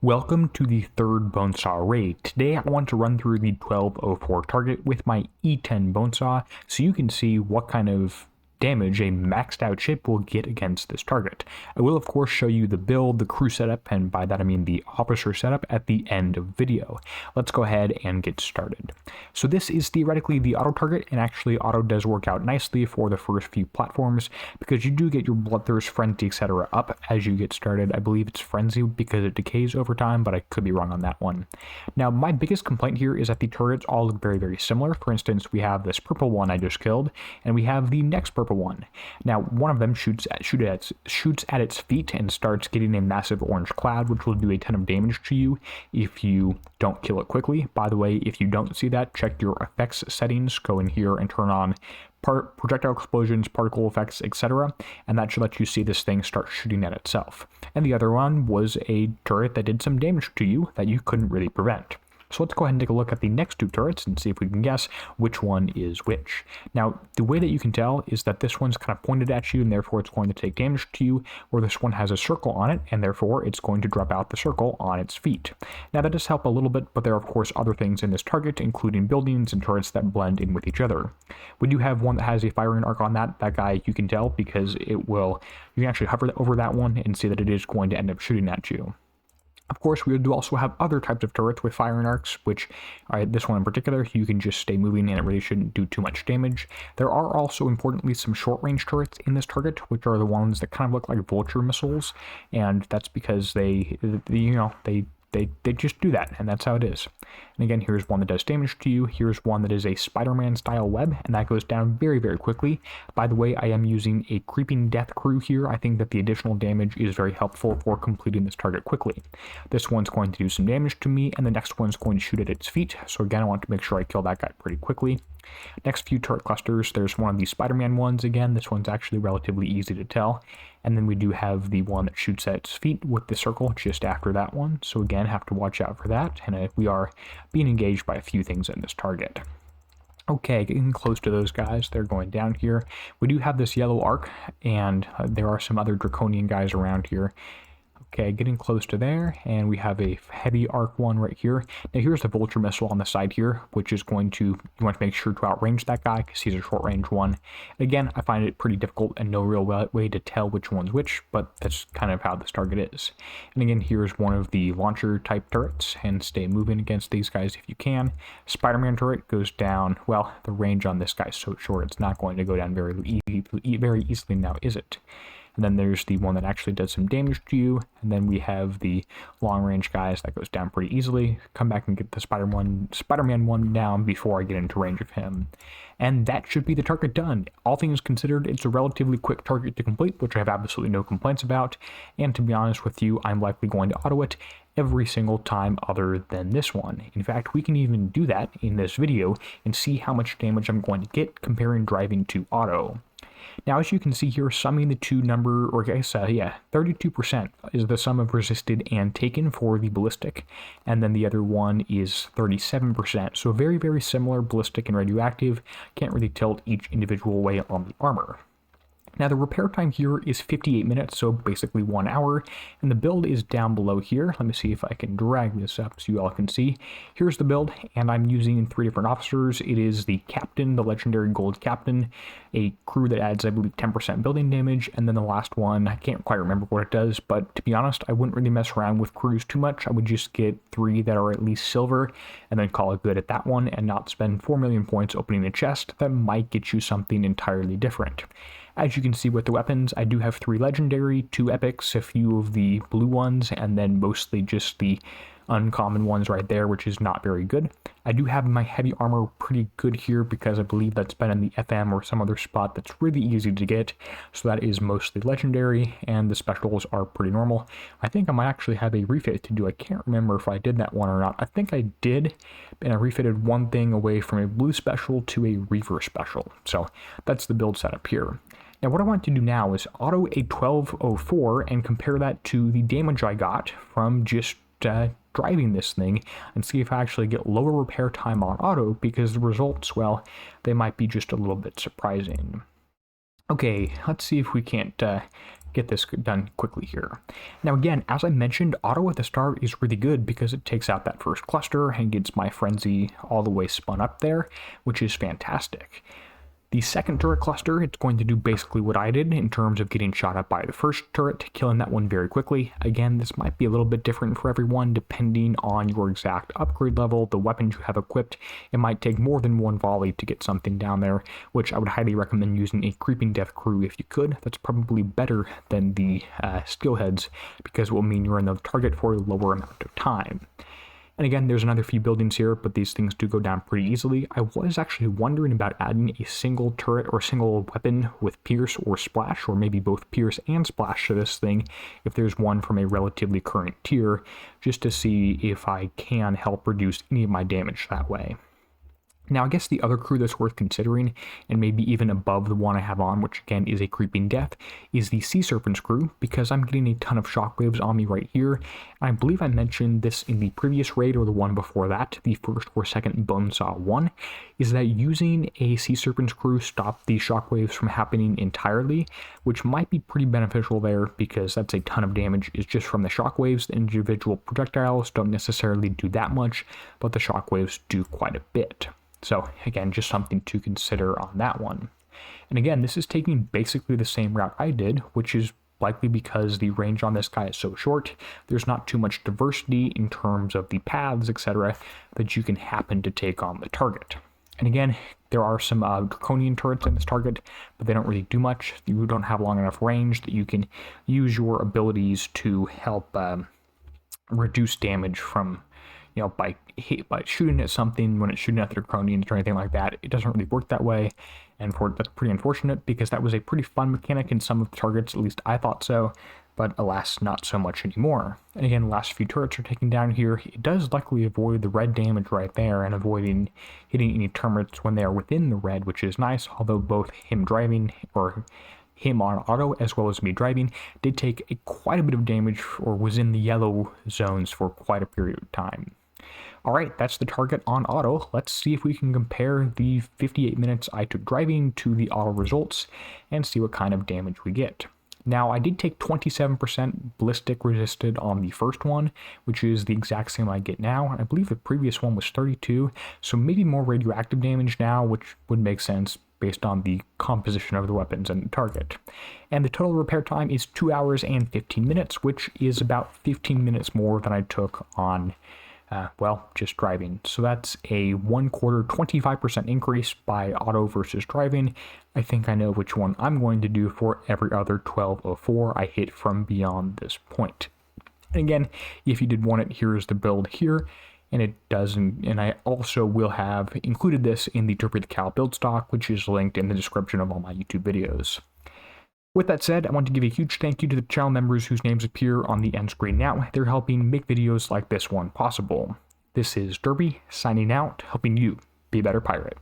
Welcome to the third Bonesaw raid. Today I want to run through the 1204 target with my E10 Bonesaw so you can see what kind of damage a maxed out ship will get against this target. I will of course show you the build, the crew setup, and by that I mean the officer setup at the end of video. Let's go ahead and get started. So this is theoretically the auto target, and actually auto does work out nicely for the first few platforms because you do get your bloodthirst, frenzy, etc. up as you get started. I believe it's frenzy because it decays over time, but I could be wrong on that one. Now my biggest complaint here is that the turrets all look very similar. For instance, we have this purple one I just killed, and we have the next purple one. Now one of them shoots at its feet and starts getting a massive orange cloud, which will do a ton of damage to you if you don't kill it quickly. By the way, if you don't see that, check your effects settings, go in here and turn on projectile explosions, particle effects, etc., and that should let you see this thing start shooting at itself. And the other one was a turret that did some damage to you that you couldn't really prevent. So let's go ahead and take a look at the next two turrets and see if we can guess which one is which. Now, the way that you can tell is that this one's kind of pointed at you and therefore it's going to take damage to you, where this one has a circle on it and therefore it's going to drop out the circle on its feet. Now that does help a little bit, but there are of course other things in this target, including buildings and turrets that blend in with each other. We do have one that has a firing arc on that. That guy you can tell because you can actually hover over that one and see that it is going to end up shooting at you. Of course, we do also have other types of turrets with firing arcs, which, this one in particular, you can just stay moving and it really shouldn't do too much damage. There are also, importantly, some short-range turrets in this target, which are the ones that kind of look like vulture missiles, and that's because they just do that, and that's how it is. And again, here's one that does damage to you. Here's one that is a Spider-Man style web, and that goes down very quickly. By the way, I am using a creeping death crew here. I think that the additional damage is very helpful for completing this target quickly. This one's going to do some damage to me, and the next one's going to shoot at its feet. So again, I want to make sure I kill that guy pretty quickly. Next few turret clusters, there's one of these Spider-Man ones again. This one's actually relatively easy to tell. And then we do have the one that shoots at its feet with the circle just after that one. So again, have to watch out for that. And we are being engaged by a few things in this target. Okay, getting close to those guys. They're going down here. We do have this yellow arc, and there are some other draconian guys around here. Okay, getting close to there, and we have a heavy arc one right here. Now here's the vulture missile on the side here, which is going to, you want to make sure to outrange that guy because he's a short range one. Again, I find it pretty difficult and no real way to tell which one's which, but that's kind of how this target is. And again, here's one of the launcher type turrets, and stay moving against these guys if you can. Spider-Man turret goes down, well, the range on this guy's so short, it's not going to go down very easily now, is it? And then there's the one that actually does some damage to you. And then we have the long-range guys that goes down pretty easily. Come back and get the Spider-Man one down before I get into range of him. And that should be the target done. All things considered, it's a relatively quick target to complete, which I have absolutely no complaints about. And to be honest with you, I'm likely going to auto it every single time other than this one. In fact, we can even do that in this video and see how much damage I'm going to get comparing driving to auto. Now, as you can see here, summing the two number, or I guess, 32% is the sum of resisted and taken for the ballistic, and then the other one is 37%. So very similar, ballistic and radioactive. Can't really tilt each individual way on the armor. Now the repair time here is 58 minutes, so basically 1 hour, and the build is down below here. Let me see if I can drag this up so you all can see. Here's the build, and I'm using 3 different officers. It is the Captain, the legendary gold Captain, a crew that adds, I believe, 10% building damage, and then the last one, I can't quite remember what it does, but to be honest, I wouldn't really mess around with crews too much. I would just get 3 that are at least silver, and then call it good at that one, and not spend 4 million points opening a chest that might get you something entirely different. As you can see with the weapons, I do have 3 legendary, 2 epics, a few of the blue ones, and then mostly just the uncommon ones right there, which is not very good. I do have my heavy armor pretty good here because I believe that's been in the FM or some other spot that's really easy to get, so that is mostly legendary, and the specials are pretty normal. I think I might actually have a refit to do. I can't remember if I did that one or not. I think I did, and I refitted one thing away from a blue special to a reaver special, so that's the build setup here. Now what I want to do now is auto a 1204 and compare that to the damage I got from just driving this thing and see if I actually get lower repair time on auto, because the results, well, they might be just a little bit surprising. Okay, let's see if we can't get this done quickly here. Now again, as I mentioned, auto at the start is really good because it takes out that first cluster and gets my frenzy all the way spun up there, which is fantastic. The second turret cluster, it's going to do basically what I did in terms of getting shot up by the first turret, killing that one very quickly. Again, this might be a little bit different for everyone depending on your exact upgrade level, the weapons you have equipped. It might take more than one volley to get something down there, which I would highly recommend using a creeping death crew if you could. That's probably better than the skill heads because it will mean you're in the target for a lower amount of time. And again, there's another few buildings here, but these things do go down pretty easily. I was actually wondering about adding a single turret or single weapon with Pierce or Splash, or maybe both Pierce and Splash to this thing, if there's one from a relatively current tier, just to see if I can help reduce any of my damage that way. Now, I guess the other crew that's worth considering, and maybe even above the one I have on, which again is a Creeping Death, is the Sea Serpent's crew, because I'm getting a ton of shockwaves on me right here. And I believe I mentioned this in the previous raid or the one before that, the first or second Bonesaw one, is that using a Sea Serpent's crew stopped the shockwaves from happening entirely, which might be pretty beneficial there because that's a ton of damage is just from the shockwaves. The individual projectiles don't necessarily do that much, but the shockwaves do quite a bit. So again, just something to consider on that one. And again, this is taking basically the same route I did, which is likely because the range on this guy is so short. There's not too much diversity in terms of the paths, etc., that you can happen to take on the target. And again, there are some draconian turrets in this target, but they don't really do much. You don't have long enough range that you can use your abilities to help reduce damage from, you know, by shooting at something when it's shooting at the draconians or anything like that. It doesn't really work that way, and that's pretty unfortunate because that was a pretty fun mechanic in some of the targets, at least I thought so, but alas, not so much anymore. And again, the last few turrets are taken down here. It does luckily avoid the red damage right there and avoiding hitting any turrets when they are within the red, which is nice, although both him driving or him on auto as well as me driving did take quite a bit of damage or was in the yellow zones for quite a period of time. Alright, that's the target on auto. Let's see if we can compare the 58 minutes I took driving to the auto results and see what kind of damage we get. Now, I did take 27% ballistic resisted on the first one, which is the exact same I get now. I believe the previous one was 32, so maybe more radioactive damage now, which would make sense based on the composition of the weapons and the target. And the total repair time is 2 hours and 15 minutes, which is about 15 minutes more than I took on well, just driving. So that's a 1/4, 25% increase by auto versus driving. I think I know which one I'm going to do for every other 1204 I hit from beyond this point. And again, if you did want it, here's the build here. And it doesn't, and I also will have included this in the DerpyTheCow build stock, which is linked in the description of all my YouTube videos. With that said, I want to give a huge thank you to the channel members whose names appear on the end screen now. They're helping make videos like this one possible. This is Derpy, signing out, helping you be a better pirate.